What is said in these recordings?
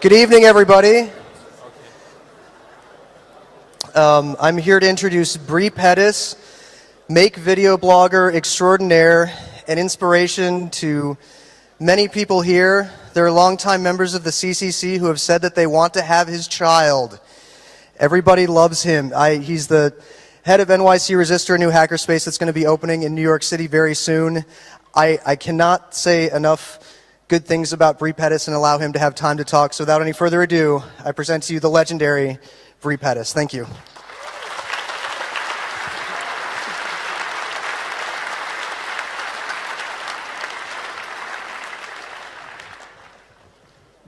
Good evening, everybody. I'm here to introduce Brie Pettis, make video blogger extraordinaire and inspiration to many people here. There are longtime members of the CCC who have said that they want to have his child. Everybody loves him. He's the head of NYC Resistor, a new hackerspace that's going to be opening in New York City very soon. I cannot say enough good things about Brie Pettis and allow him to have time to talk. So without any further ado, I present to you the legendary Brie Pettis. Thank you.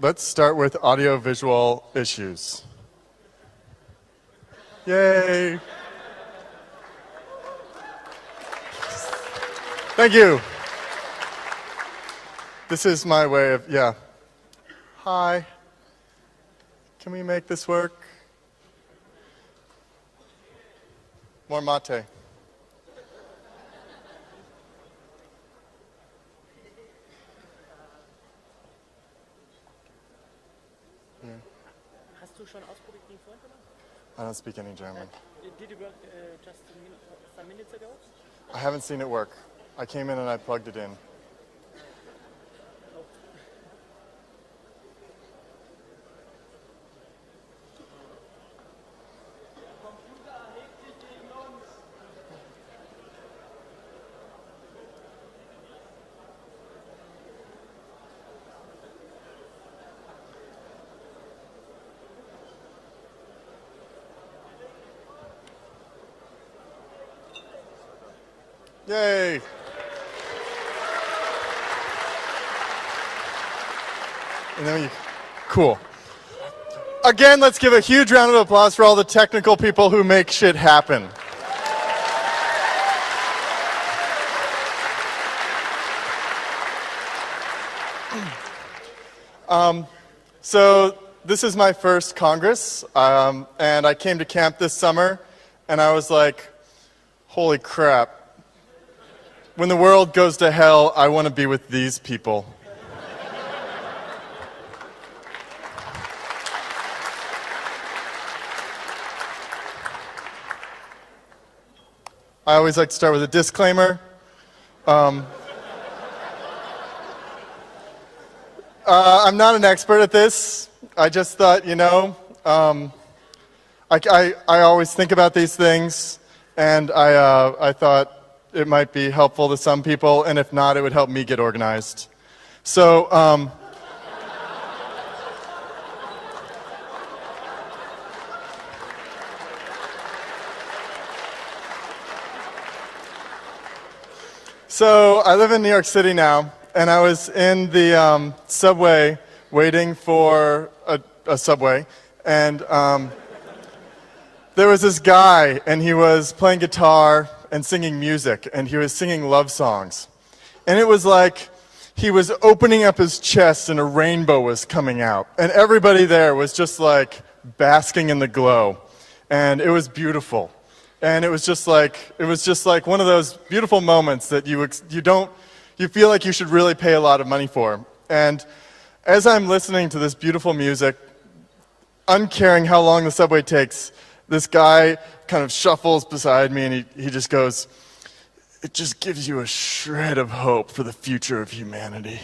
Let's start with audio-visual issues. Yay! Thank you. This is my way of, Hi. Can we make this work? More mate. Hast du schon ausprobiert gegen Freund, oder? I don't speak any German. Did it work just some minutes ago? I haven't seen it work. I came in and I plugged it in. Yay! And then cool. Again, let's give a huge round of applause for all the technical people who make shit happen. So this is my first Congress, and I came to camp this summer, and I was like, holy crap. When the world goes to hell, I want to be with these people. I always like to start with a disclaimer. I'm not an expert at this. I just thought, I always think about these things, and I thought it might be helpful to some people, and if not, it would help me get organized. So, I live in New York City now, and I was in the subway waiting for a subway, and there was this guy, and he was playing guitar and singing music, and he was singing love songs. And it was like he was opening up his chest and a rainbow was coming out. And everybody there was just like basking in the glow. And it was beautiful. And it was just like one of those beautiful moments that you feel like you should really pay a lot of money for. And as I'm listening to this beautiful music, uncaring how long the subway takes, this guy kind of shuffles beside me, and he just goes, "It just gives you a shred of hope for the future of humanity."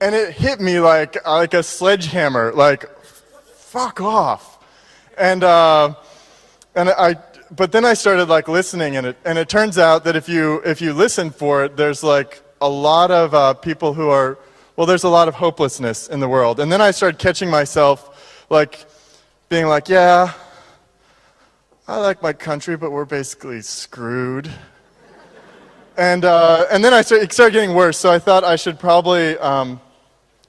And it hit me like a sledgehammer, like, fuck off. But then I started like listening, and it turns out that if you listen for it, there's like a lot of people who are, well, there's a lot of hopelessness in the world. And then I started catching myself like being like, yeah, I like my country, but we're basically screwed. And then it started getting worse, so I thought I should probably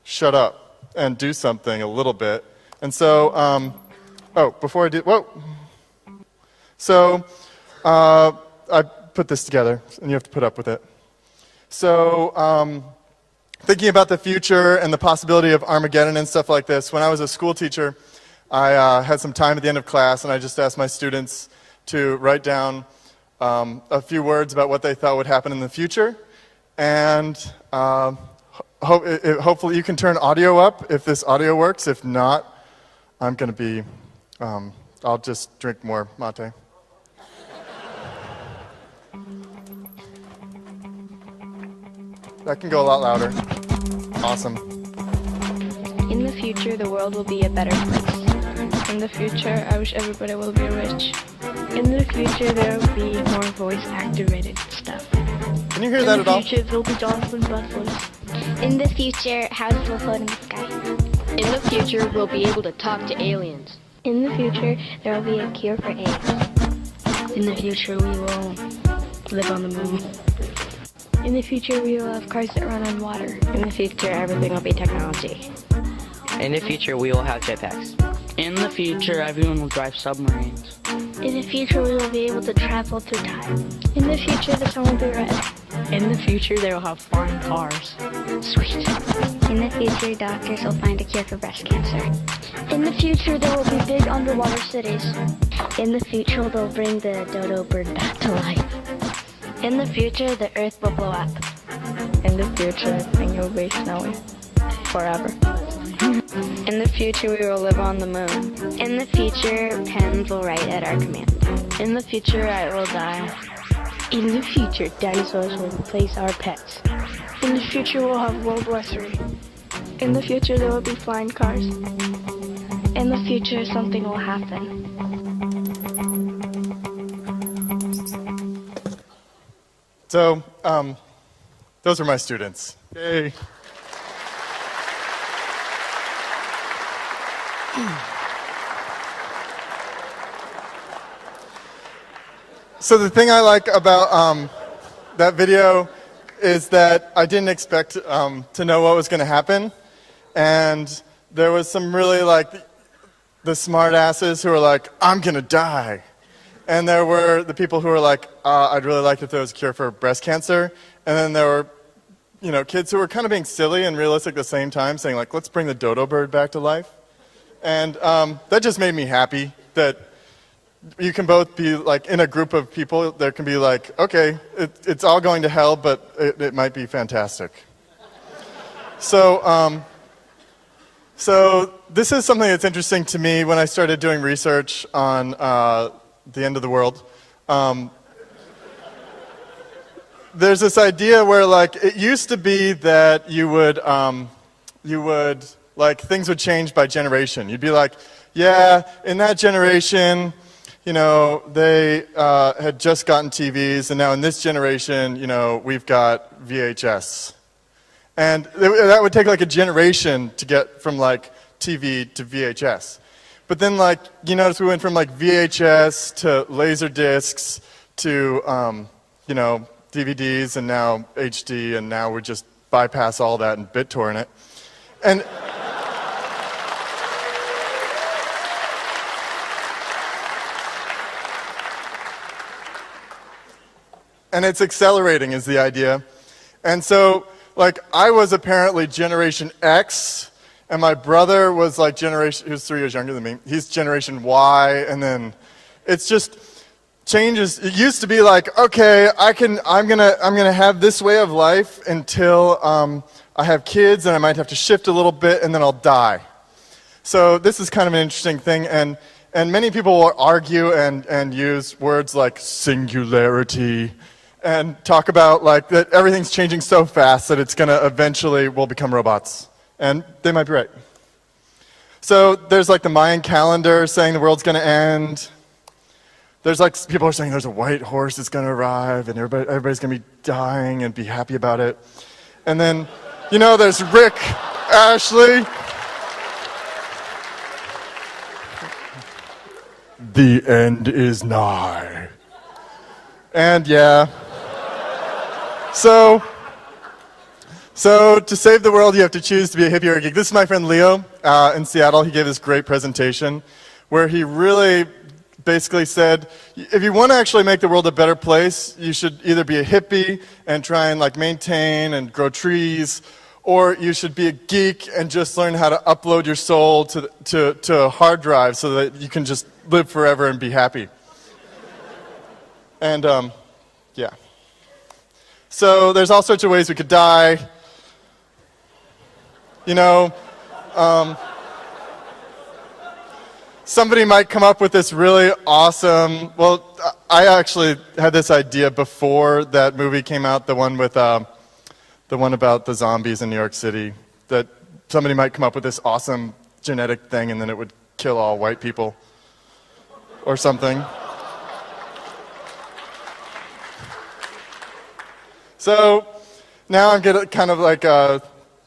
shut up and do something a little bit. And so, before I do, whoa. So, I put this together, and you have to put up with it. So, thinking about the future and the possibility of Armageddon and stuff like this, when I was a school teacher, I had some time at the end of class, and I just asked my students to write down a few words about what they thought would happen in the future. And hopefully you can turn audio up if this audio works. If not, I'm going to be, I'll just drink more mate. That can go a lot louder. Awesome. In the future, the world will be a better place. In the future, I wish everybody will be rich. In the future, there will be more voice-activated stuff. Can you hear that at all? In the future, there will be dolphin buffaloes. In the future, houses will float in the sky. In the future, we'll be able to talk to aliens. In the future, there will be a cure for AIDS. In the future, we will live on the moon. In the future, we will have cars that run on water. In the future, everything will be technology. In the future, we will have jetpacks. In the future, everyone will drive submarines. In the future, we will be able to travel through time. In the future, the sun will be red. In the future, they will have flying cars. Sweet. In the future, doctors will find a cure for breast cancer. In the future, there will be big underwater cities. In the future, they'll bring the dodo bird back to life. In the future, the earth will blow up. In the future, things will be snowy. Forever. In the future, we will live on the moon. In the future, pens will write at our command. In the future, I will die. In the future, dinosaurs will replace our pets. In the future, we'll have World War III. In the future, there will be flying cars. In the future, something will happen. So, those are my students. Yay. So the thing I like about that video is that I didn't expect to know what was going to happen, and there was some really like the smart asses who were like, I'm going to die. And there were the people who were like, I'd really like if there was a cure for breast cancer. And then there were, kids who were kind of being silly and realistic at the same time, saying like, let's bring the dodo bird back to life. And that just made me happy that you can both be like in a group of people. There can be like, okay, it's all going to hell, but it might be fantastic. So this is something that's interesting to me when I started doing research on the end of the world. There's this idea where like it used to be that you would like things would change by generation. You'd be like, yeah, in that generation, they had just gotten TVs, and now in this generation, we've got VHS. And that would take like a generation to get from like TV to VHS. But then like, you notice we went from like VHS to laser discs to, DVDs and now HD, and now we just bypass all that and BitTorrent it. And and it's accelerating is the idea. And so, like, I was apparently Generation X, and my brother was like who's 3 years younger than me. He's Generation Y, and then it's just changes. It used to be like, okay, I'm gonna have this way of life until I have kids, and I might have to shift a little bit, and then I'll die. So this is kind of an interesting thing, and many people will argue and use words like singularity, and talk about like that everything's changing so fast that it's gonna eventually we'll become robots. And they might be right. So there's like the Mayan calendar saying the world's gonna end. There's like people are saying there's a white horse that's gonna arrive and everybody's gonna be dying and be happy about it. And then, there's Rick Ashley. The end is nigh. And yeah. So to save the world, you have to choose to be a hippie or a geek. This is my friend Leo in Seattle. He gave this great presentation where he really basically said, if you want to actually make the world a better place, you should either be a hippie and try and like maintain and grow trees, or you should be a geek and just learn how to upload your soul to a hard drive so that you can just live forever and be happy. And yeah. So there's all sorts of ways we could die. You know, somebody might come up with this really awesome, well, I actually had this idea before that movie came out, the one about the zombies in New York City, that somebody might come up with this awesome genetic thing and then it would kill all white people or something. So now I'm gonna kind of like,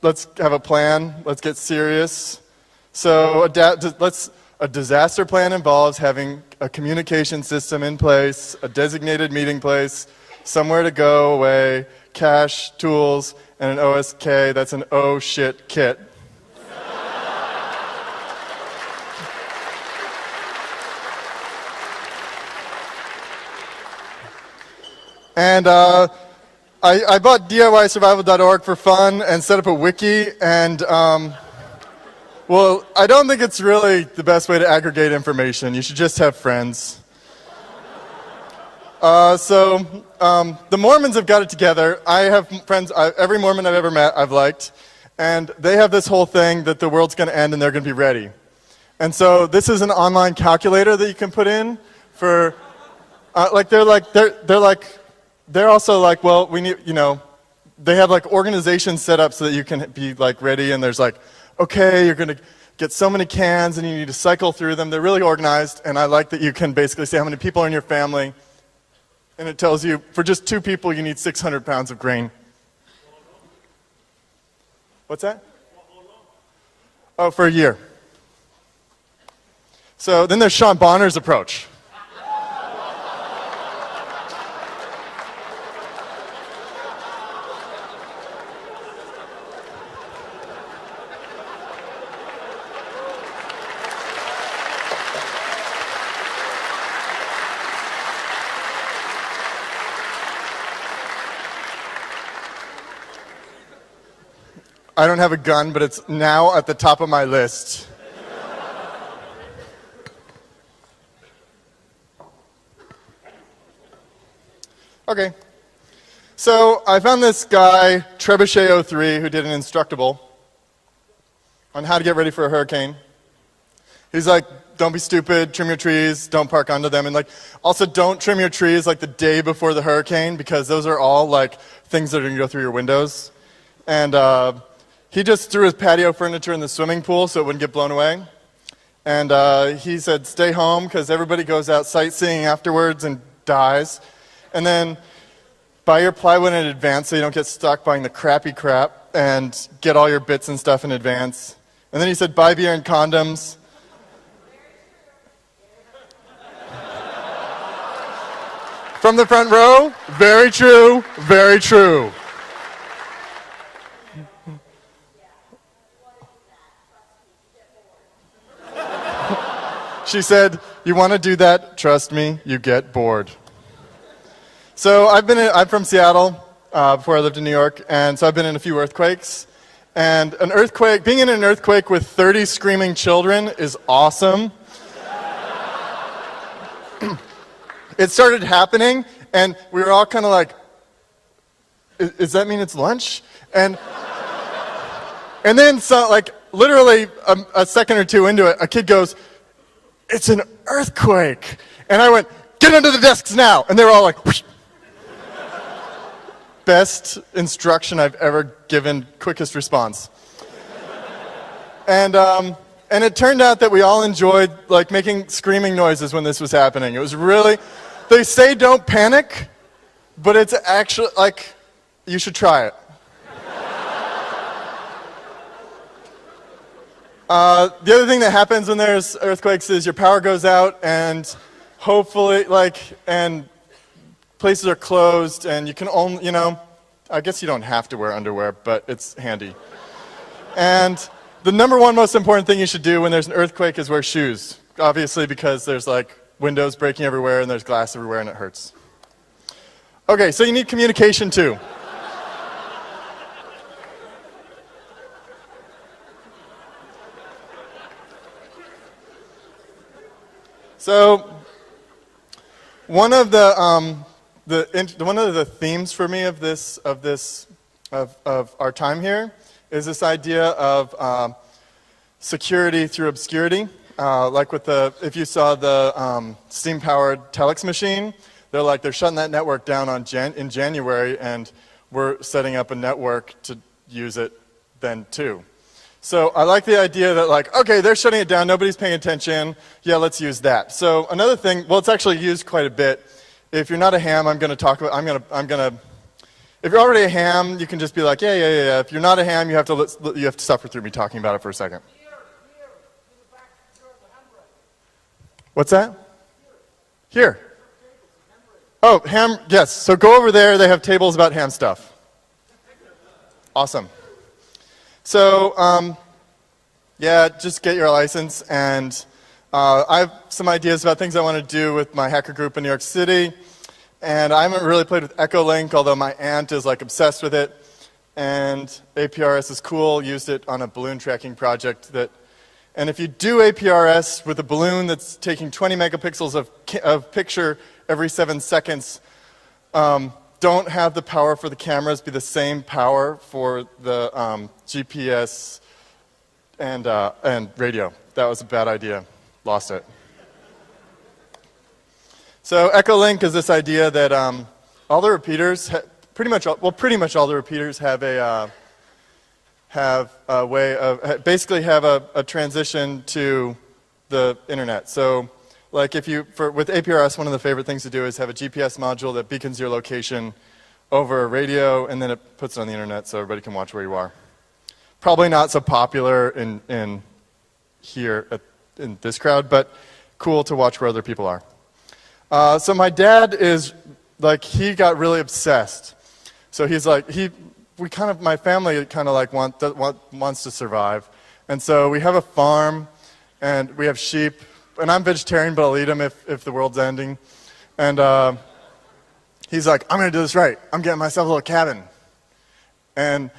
let's have a plan, let's get serious. So a disaster plan involves having a communication system in place, a designated meeting place, somewhere to go away, cash, tools, and an OSK, that's an oh shit kit. And I bought DIYsurvival.org for fun and set up a wiki, and well, I don't think it's really the best way to aggregate information. You should just have friends. The Mormons have got it together. I have friends, every Mormon I've ever met I've liked, and they have this whole thing that the world's going to end and they're going to be ready. And so this is an online calculator that you can put in for, they're also like, well, we need, you know, they have like organizations set up so that you can be like ready, and there's like, okay, you're going to get so many cans and you need to cycle through them. They're really organized, and I like that you can basically say how many people are in your family, and it tells you for just 2 people you need 600 pounds of grain. What's that? Oh, for a year. So then there's Sean Bonner's approach. I don't have a gun, but it's now at the top of my list. Okay. So I found this guy, Trebuchet03, who did an Instructable on how to get ready for a hurricane. He's like, don't be stupid, trim your trees, don't park under them, and like, also don't trim your trees like the day before the hurricane, because those are all like things that are gonna go through your windows. And he just threw his patio furniture in the swimming pool so it wouldn't get blown away. And he said, stay home, because everybody goes out sightseeing afterwards and dies. And then buy your plywood in advance so you don't get stuck buying the crappy crap, and get all your bits and stuff in advance. And then he said, buy beer and condoms. From the front row, very true, very true. She said, you want to do that? Trust me, you get bored. So I'm from Seattle before I lived in New York, and so I've been in a few earthquakes. And an earthquake, being in an earthquake with 30 screaming children is awesome. It started happening, and we were all kind of like, does that mean it's lunch? And then, so, like, literally a second or two into it, a kid goes, it's an earthquake. And I went, get under the desks now. And they were all like, whoosh. Best instruction I've ever given, quickest response. And it turned out that we all enjoyed like making screaming noises when this was happening. It was really, they say don't panic, but it's actually like, you should try it. The other thing that happens when there's earthquakes is your power goes out, and hopefully, and places are closed, and you can only, I guess you don't have to wear underwear, but it's handy. And the number one most important thing you should do when there's an earthquake is wear shoes. Obviously, because there's like windows breaking everywhere, and there's glass everywhere, and it hurts. Okay, so you need communication too. So, one of the themes for me of our time here is this idea of security through obscurity. Like with if you saw the steam-powered telex machine, they're shutting that network down in January, and we're setting up a network to use it then too. So I like the idea that okay, they're shutting it down, nobody's paying attention, yeah, let's use that. So another thing, well, it's actually used quite a bit. If you're not a ham, I'm going to talk about, if you're already a ham, you can just be like, yeah. If you're not a ham, you have to suffer through me talking about it for a second. What's that? Here. Oh, ham, yes. So go over there, they have tables about ham stuff. Awesome. So, yeah, just get your license, and I have some ideas about things I want to do with my hacker group in New York City, and I haven't really played with Echolink, although my aunt is obsessed with it, and APRS is cool, used it on a balloon tracking project and if you do APRS with a balloon that's taking 20 megapixels of picture every 7 seconds, don't have the power for the cameras be the same power for the GPS and radio. That was a bad idea. Lost it. So Echolink is this idea that all the repeaters, pretty much all the repeaters have a way of basically have a transition to the internet. So with APRS, one of the favorite things to do is have a GPS module that beacons your location over a radio, and then it puts it on the internet so everybody can watch where you are. Probably not so popular in this crowd, but cool to watch where other people are. So my dad is he got really obsessed. So he's my family kind of wants to survive, and so we have a farm, and we have sheep. And I'm vegetarian, but I'll eat them if the world's ending. And he's like, I'm going to do this right. I'm getting myself a little cabin. And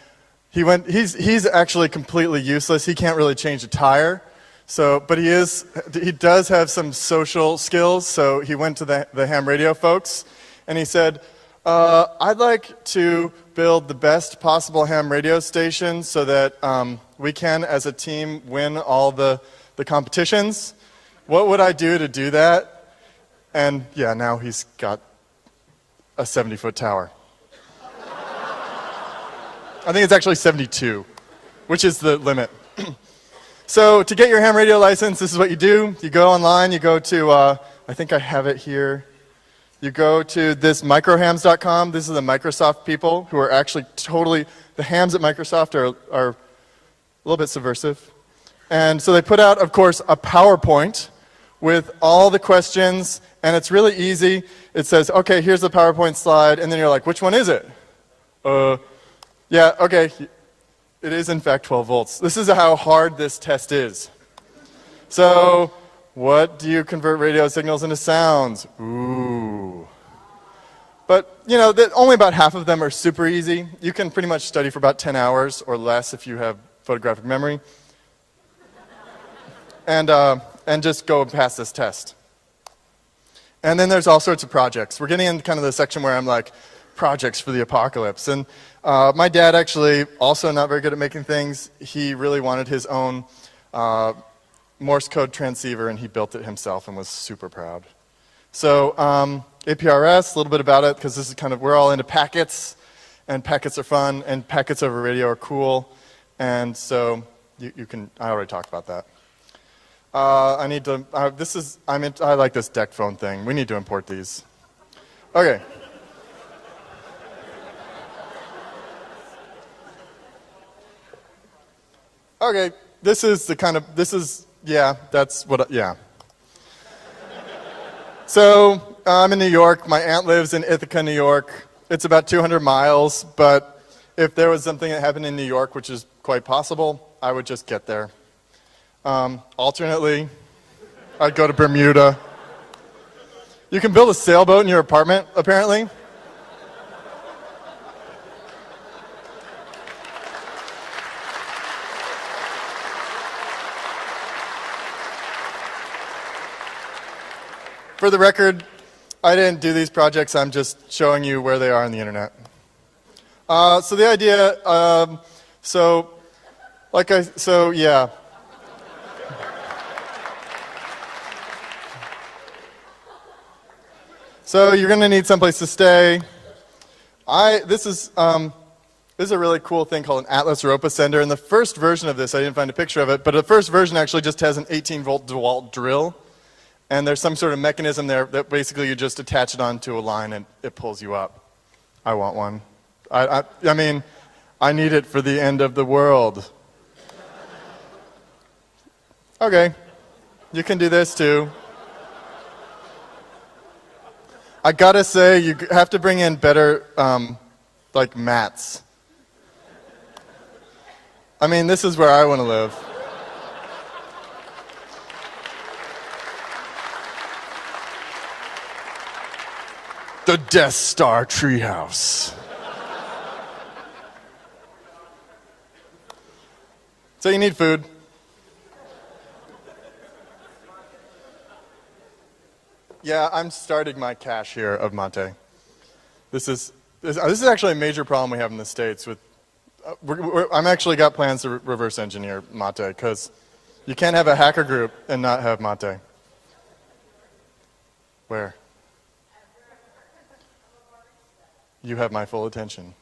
he's actually completely useless. He can't really change a tire. But he does have some social skills. So he went to the ham radio folks, and he said, I'd like to build the best possible ham radio station so that we can, as a team, win all the competitions. What would I do to do that? And yeah, now he's got a 70-foot tower. I think it's actually 72, which is the limit. So to get your ham radio license, this is what you do. You go online, you go to, I think I have it here. You go to this microhams.com. This is the Microsoft people who are actually the hams at Microsoft are a little bit subversive. And so they put out, of course, a PowerPoint with all the questions, and it's really easy. It says, okay, here's the PowerPoint slide, and then you're like, which one is it? Yeah, okay, it is in fact 12 volts. This is how hard this test is. So, what do you convert radio signals into sounds? Ooh. But, only about half of them are super easy. You can pretty much study for about 10 hours or less if you have photographic memory. And just go and pass this test. And then there's all sorts of projects. We're getting into kind of the section where I'm like, projects for the apocalypse. And my dad actually, also not very good at making things, he really wanted his own Morse code transceiver, and he built it himself and was super proud. So APRS, a little bit about it, because this is we're all into packets, and packets are fun, and packets over radio are cool. And so I already talked about that. I like this DEC phone thing. We need to import these. Okay. Okay, yeah. So, I'm in New York. My aunt lives in Ithaca, New York. It's about 200 miles, but if there was something that happened in New York, which is quite possible, I would just get there. Alternately, I'd go to Bermuda. You can build a sailboat in your apartment, apparently. For the record, I didn't do these projects. I'm just showing you where they are on the internet. So the idea, So yeah. So you're going to need someplace to stay. This is a really cool thing called an Atlas Ropa Sender. And the first version of this, I didn't find a picture of it, but the first version actually just has an 18-volt DeWalt drill. And there's some sort of mechanism there that basically you just attach it onto a line and it pulls you up. I want one. I mean, I need it for the end of the world. Okay, you can do this too. I gotta say, you have to bring in better, like mats. I mean, this is where I want to live. The Death Star Treehouse. So you need food. Yeah, I'm starting my cache here of mate. This is actually a major problem we have in the States. I'm actually got plans to reverse engineer mate because you can't have a hacker group and not have mate. Where? You have my full attention.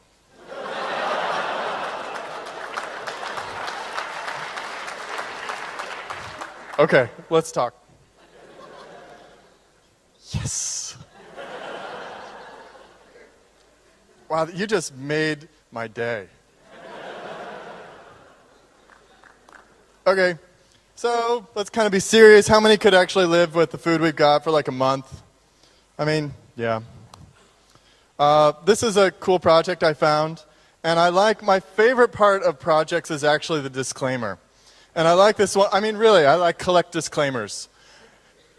Okay, let's talk. Yes. Wow, you just made my day. Okay, so let's kind of be serious. How many could actually live with the food we've got for like a month? I mean, yeah. This is a cool project I found, and my favorite part of projects is actually the disclaimer. And I like this one. I mean, really, I like collect disclaimers.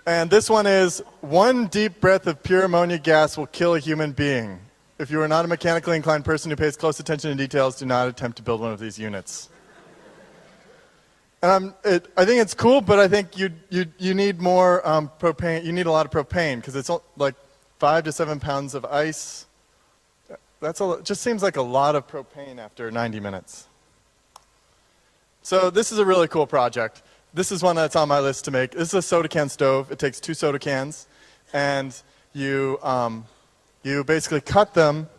And this one is, 1 deep breath of pure ammonia gas will kill a human being. If you are not a mechanically inclined person who pays close attention to details, do not attempt to build one of these units. And I think it's cool, but I think you need more propane. You need a lot of propane, because it's like 5 to 7 pounds of ice. Just seems like a lot of propane after 90 minutes. So this is a really cool project. This is one that's on my list to make. This is a soda can stove. It takes 2 soda cans, and you basically cut them.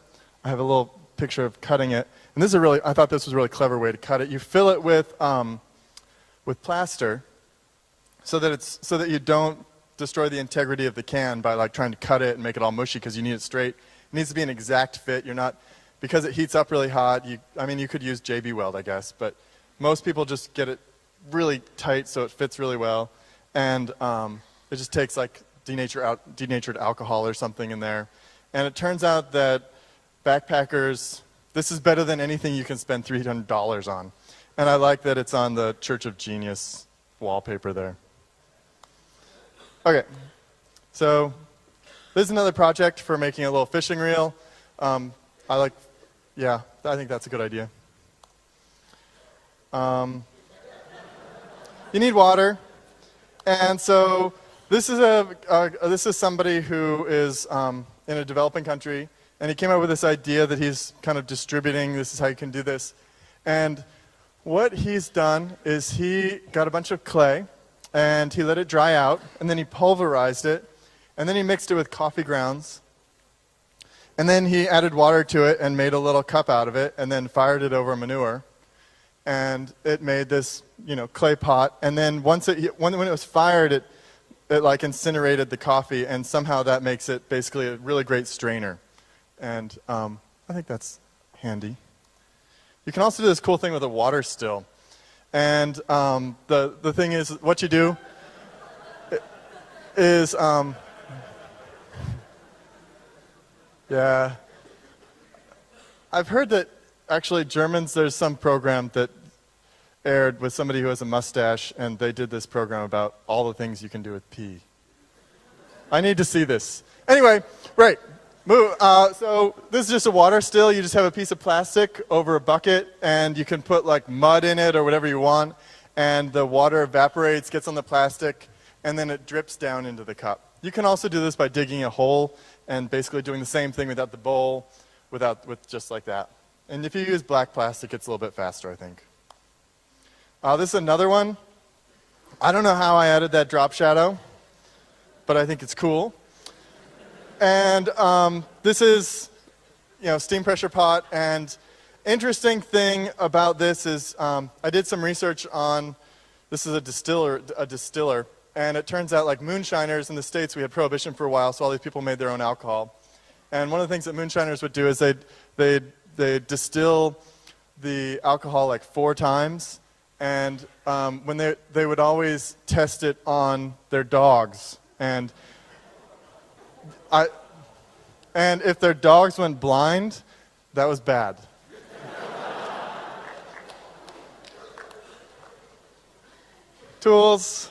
I have a little picture of cutting it. And I thought this was a really clever way to cut it. You fill it with plaster so that you don't destroy the integrity of the can by like trying to cut it and make it all mushy, because you need it straight. It needs to be an exact fit. Because it heats up really hot. You could use JB Weld, I guess, but most people just get it really tight so it fits really well, and it just takes like denatured alcohol or something in there. And it turns out that backpackers, this is better than anything you can spend $300 on. And I like that it's on the Church of Genius wallpaper there. Okay, so this is another project for making a little fishing reel. I think that's a good idea. You need water, and so this is somebody who is in a developing country, and he came up with this idea that he's kind of distributing. This is how you can do this, and what he's done is he got a bunch of clay, and he let it dry out, and then he pulverized it, and then he mixed it with coffee grounds, and then he added water to it and made a little cup out of it, and then fired it over manure. And it made this, clay pot. And then when it was fired, it like incinerated the coffee, and somehow that makes it basically a really great strainer. And I think that's handy. You can also do this cool thing with a water still. And the thing is, what you do is, yeah. I've heard that actually Germans, there's some program that aired with somebody who has a mustache, and they did this program about all the things you can do with pee. I need to see this. Anyway, right. So this is just a water still. You just have a piece of plastic over a bucket, and you can put like mud in it or whatever you want, and the water evaporates, gets on the plastic, and then it drips down into the cup. You can also do this by digging a hole and basically doing the same thing without the bowl, with just like that. And if you use black plastic, it's a little bit faster, I think. This is another one. I don't know how I added that drop shadow, but I think it's cool. And this is, steam pressure pot. And interesting thing about this is I did some research on, this is a distiller, and it turns out like moonshiners in the States, we had prohibition for a while, so all these people made their own alcohol. And one of the things that moonshiners would do is they'd distill the alcohol like 4 times, and when they would always test it on their dogs, and if their dogs went blind, that was bad. Tools.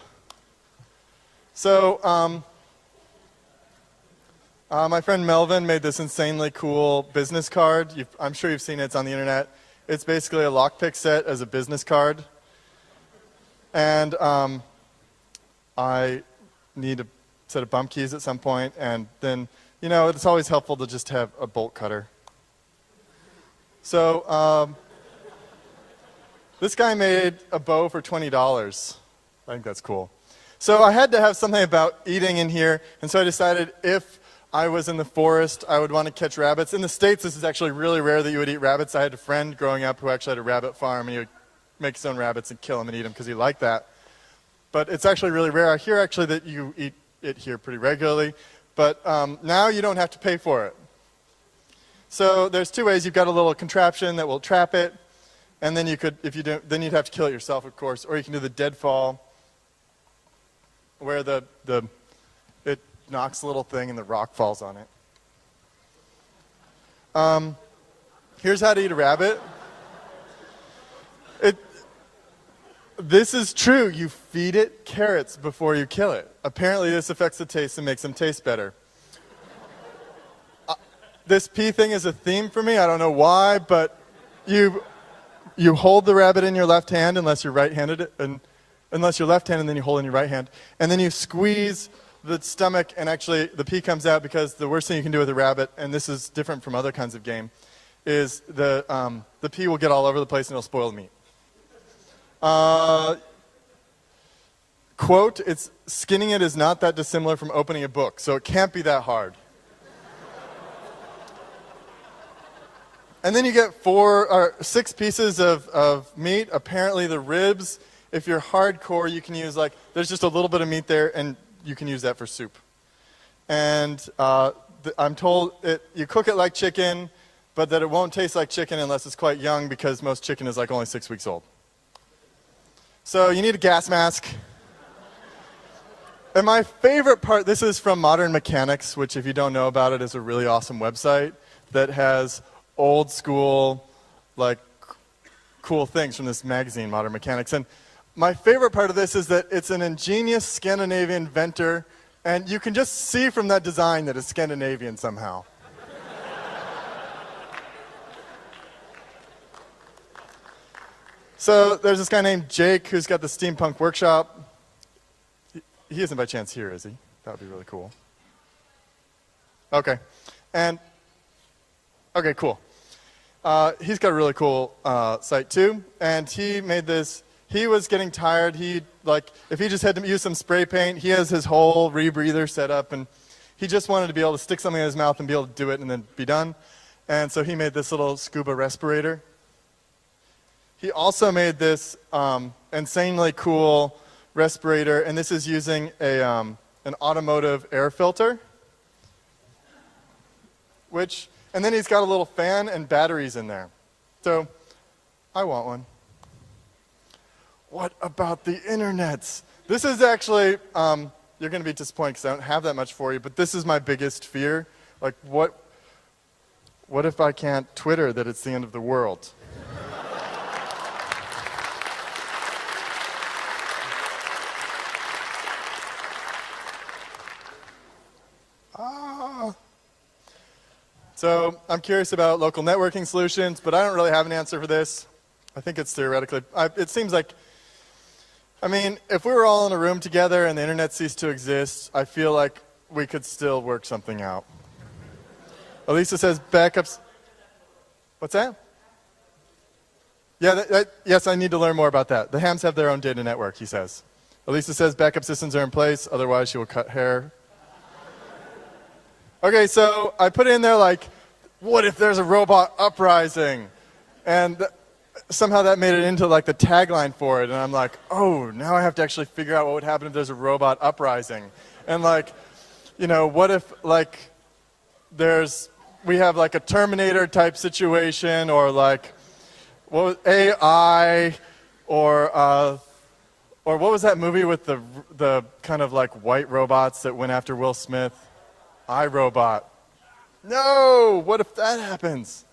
So my friend Melvin made this insanely cool business card. I'm sure you've seen it. It's on the internet. It's basically a lockpick set as a business card. And I need a set of bump keys at some point, and then, it's always helpful to just have a bolt cutter. So this guy made a bow for $20. I think that's cool. So I had to have something about eating in here, and so I decided if I was in the forest, I would want to catch rabbits. In the States, this is actually really rare that you would eat rabbits. I had a friend growing up who actually had a rabbit farm, and he would make his own rabbits and kill them and eat them because he liked that. But it's actually really rare. I hear actually that you eat it here pretty regularly, but now you don't have to pay for it. So there's 2 ways. You've got a little contraption that will trap it, and then you could, if you don't, then you'd have to kill it yourself, of course, or you can do the deadfall, where it knocks a little thing and the rock falls on it. Here's how to eat a rabbit. This is true. You feed it carrots before you kill it. Apparently this affects the taste and makes them taste better. This pea thing is a theme for me. I don't know why, but you hold the rabbit in your left hand unless you're right-handed, and unless you're left-handed, then you hold it in your right hand, and then you squeeze the stomach, and actually the pea comes out, because the worst thing you can do with a rabbit, and this is different from other kinds of game, is the pea will get all over the place and it'll spoil the meat. Quote, skinning it is not that dissimilar from opening a book, so it can't be that hard. And then you get 4 or 6 pieces of meat. Apparently the ribs, if you're hardcore, you can use there's just a little bit of meat there, and you can use that for soup. And I'm told you cook it like chicken, but that it won't taste like chicken unless it's quite young, because most chicken is only 6 weeks old. So you need a gas mask. And my favorite part, this is from Modern Mechanics, which if you don't know about it, is a really awesome website that has old school, cool things from this magazine, Modern Mechanics. And my favorite part of this is that it's an ingenious Scandinavian inventor, and you can just see from that design that it's Scandinavian somehow. So there's this guy named Jake who's got the Steampunk Workshop. He isn't by chance here, is he? That would be really cool. Okay. Okay, cool. He's got a really cool site too, and he made this. He was getting tired. If he just had to use some spray paint, he has his whole rebreather set up, and he just wanted to be able to stick something in his mouth and be able to do it and then be done. And so he made this little scuba respirator. He also made this insanely cool respirator, and this is using an automotive air filter, and then he's got a little fan and batteries in there. So I want one. What about the internets? This is actually, you're going to be disappointed because I don't have that much for you, but this is my biggest fear. What if I can't Twitter that it's the end of the world? So I'm curious about local networking solutions, but I don't really have an answer for this. I think it's theoretically, it seems like, if we were all in a room together and the internet ceased to exist, I feel like we could still work something out. Elisa says backups. What's that? Yeah, yes, I need to learn more about that. The hams have their own data network, he says. Elisa says backup systems are in place, otherwise she will cut hair. Okay, so I put in there like, what if there's a robot uprising? And somehow that made it into like the tagline for it. And I'm like, oh, now I have to actually figure out what would happen if there's a robot uprising. And like, you know, what if like we have like a Terminator type situation, or like what was AI, or what was that movie with the kind of like white robots that went after Will Smith? iRobot. No! What if that happens?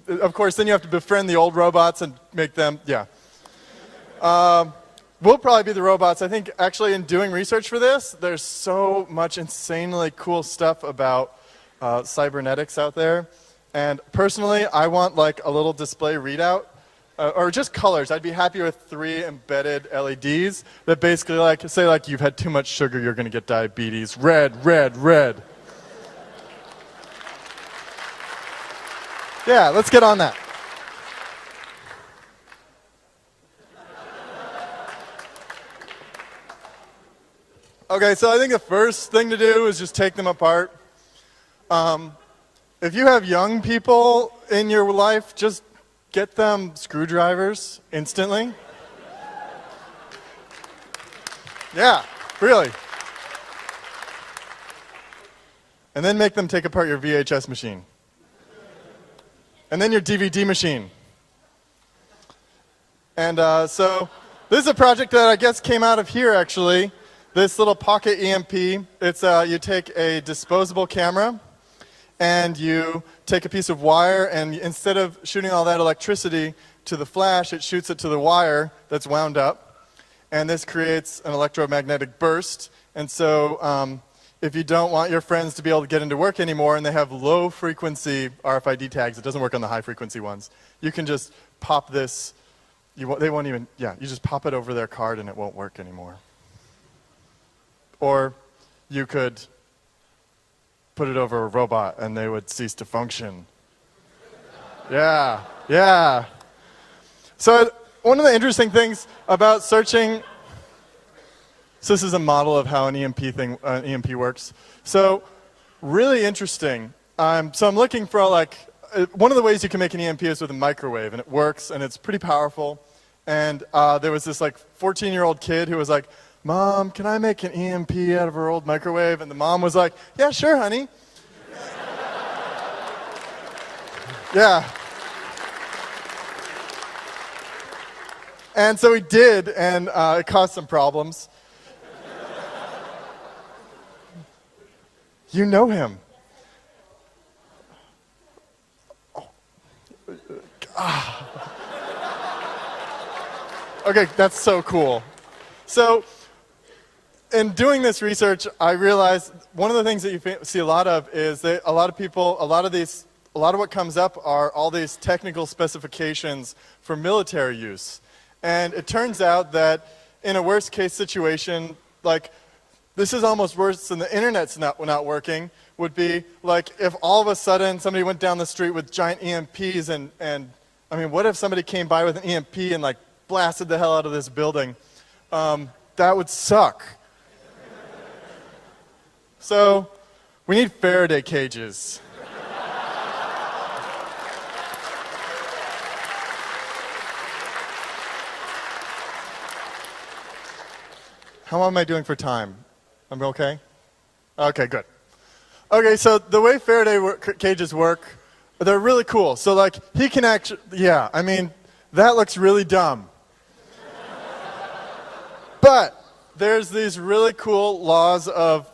Of course, then you have to befriend the old robots and make them, yeah. We'll probably be the robots. I think actually in doing research for this, there's so much insanely cool stuff about cybernetics out there. And personally, I want like a little display readout, or just colors. I'd be happy with 3 embedded LEDs that basically like say like you've had too much sugar, you're going to get diabetes. Red, red, red. Yeah, let's get on that. Okay, so I think the first thing to do is just take them apart. If you have young people in your life, just get them screwdrivers instantly. Yeah, really. And then make them take apart your VHS machine. And then your DVD machine. And so this is a project that I guess came out of here, actually. This little pocket EMP. It's you take a disposable camera, and you take a piece of wire, and instead of shooting all that electricity to the flash, it shoots it to the wire that's wound up. And this creates an electromagnetic burst. And so if you don't want your friends to be able to get into work anymore and they have low frequency RFID tags, it doesn't work on the high frequency ones, you can just pop this, they won't even, yeah, you just pop it over their card and it won't work anymore. Or you could put it over a robot and they would cease to function. Yeah, yeah. So one of the interesting things about searching, so this is a model of how an EMP works. So really interesting. So I'm looking for like, one of the ways you can make an EMP is with a microwave, and it works, and it's pretty powerful. And there was this like 14-year-old kid who was like, Mom, can I make an EMP out of our old microwave? And the mom was like, yeah, sure, honey. Yeah. And so he did, and it caused some problems. You know him. Oh. Okay, that's so cool. So, in doing this research, I realized one of the things that you see a lot of is that a lot of what comes up are all these technical specifications for military use. And it turns out that in a worst case situation, like, this is almost worse than the internet's not working, would be like if all of a sudden somebody went down the street with giant EMPs and I mean, what if somebody came by with an EMP and like blasted the hell out of this building? That would suck. So we need Faraday cages. How am I doing for time? I'm okay? Okay, good. Okay, so the way Faraday cages work, they're really cool. So like, he can actually, yeah, I mean, that looks really dumb. But there's these really cool laws of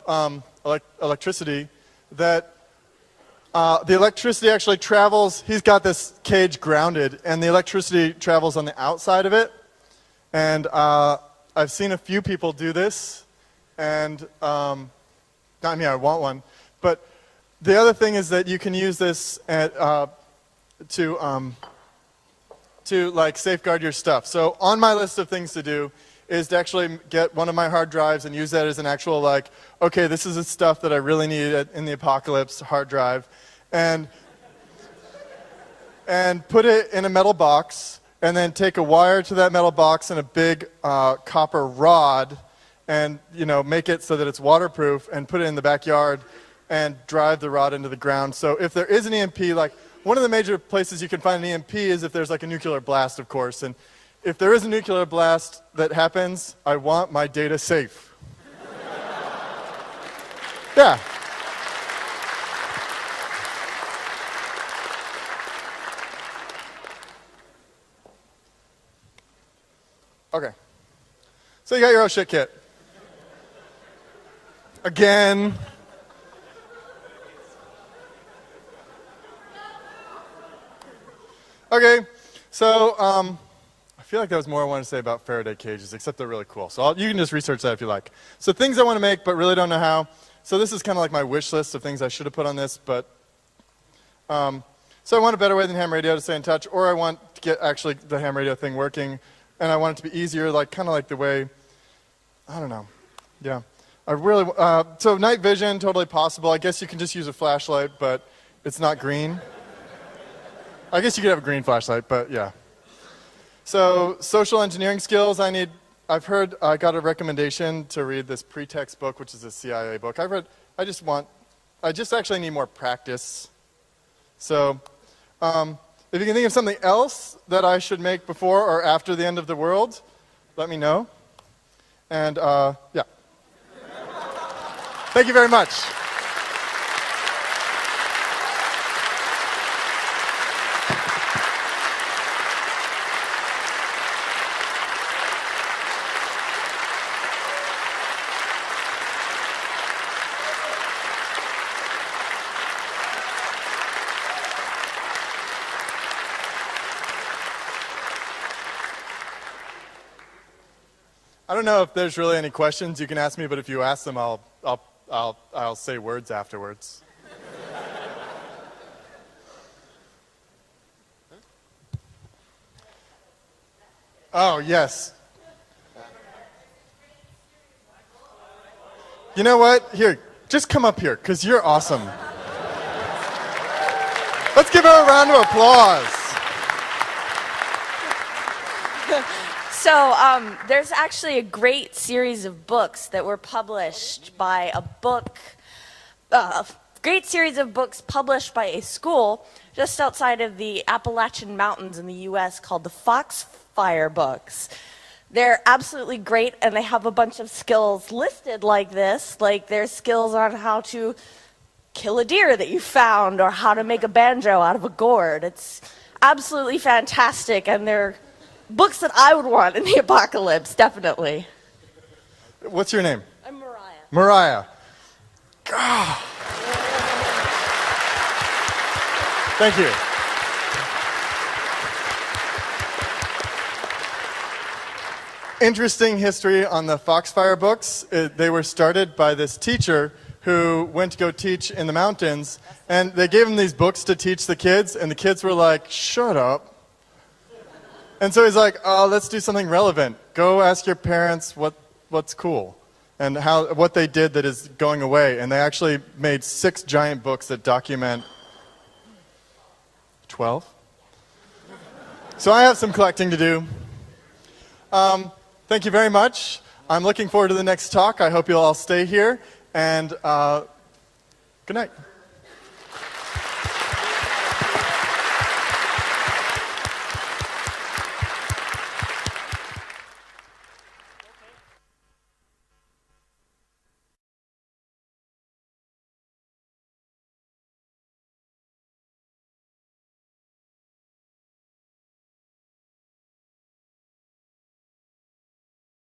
electricity that the electricity actually travels, he's got this cage grounded, and the electricity travels on the outside of it. And I've seen a few people do this, and I mean, I want one. But the other thing is that you can use this to like safeguard your stuff. So on my list of things to do is to actually get one of my hard drives and use that as an actual like, okay, this is the stuff that I really need in the apocalypse hard drive, and put it in a metal box and then take a wire to that metal box and a big copper rod and make it so that it's waterproof and put it in the backyard and drive the rod into the ground. So if there is an EMP, like one of the major places you can find an EMP is if there's like a nuclear blast, of course. And if there is a nuclear blast that happens, I want my data safe. Yeah. Okay. So you got your oh shit kit. Again. Okay, so I feel like that was more I wanted to say about Faraday cages, except they're really cool. So you can just research that if you like. So things I want to make but really don't know how. So this is kind of like my wish list of things I should have put on this, but so I want a better way than ham radio to stay in touch, or I want to get actually the ham radio thing working, and I want it to be easier, like kind of like the way, I don't know, yeah. I really, so night vision, totally possible. I guess you can just use a flashlight, but it's not green. I guess you could have a green flashlight, but yeah. So social engineering skills, I've heard, I got a recommendation to read this Pretext book, which is a CIA book. I just actually need more practice. So if you can think of something else that I should make before or after the end of the world, let me know. And yeah. Thank you very much. I don't know if there's really any questions you can ask me, but if you ask them, I'll say words afterwards. Oh, yes. You know what? Here, just come up here, because you're awesome. Let's give her a round of applause. So there's actually a great series of books that were published by great series of books published by a school just outside of the Appalachian Mountains in the U.S. called the Foxfire books. They're absolutely great, and they have a bunch of skills listed like this, like there's skills on how to kill a deer that you found or how to make a banjo out of a gourd. It's absolutely fantastic, and they're books that I would want in the apocalypse, definitely. What's your name? I'm Mariah. Mariah. God. Thank you. Interesting history on the Foxfire books. They were started by this teacher who went to go teach in the mountains, and they gave him these books to teach the kids, and the kids were like, shut up. And so he's like, oh, let's do something relevant. Go ask your parents what's cool and what they did that is going away. And they actually made 6 giant books that document 12. So I have some collecting to do. Thank you very much. I'm looking forward to the next talk. I hope you'll all stay here. And good night.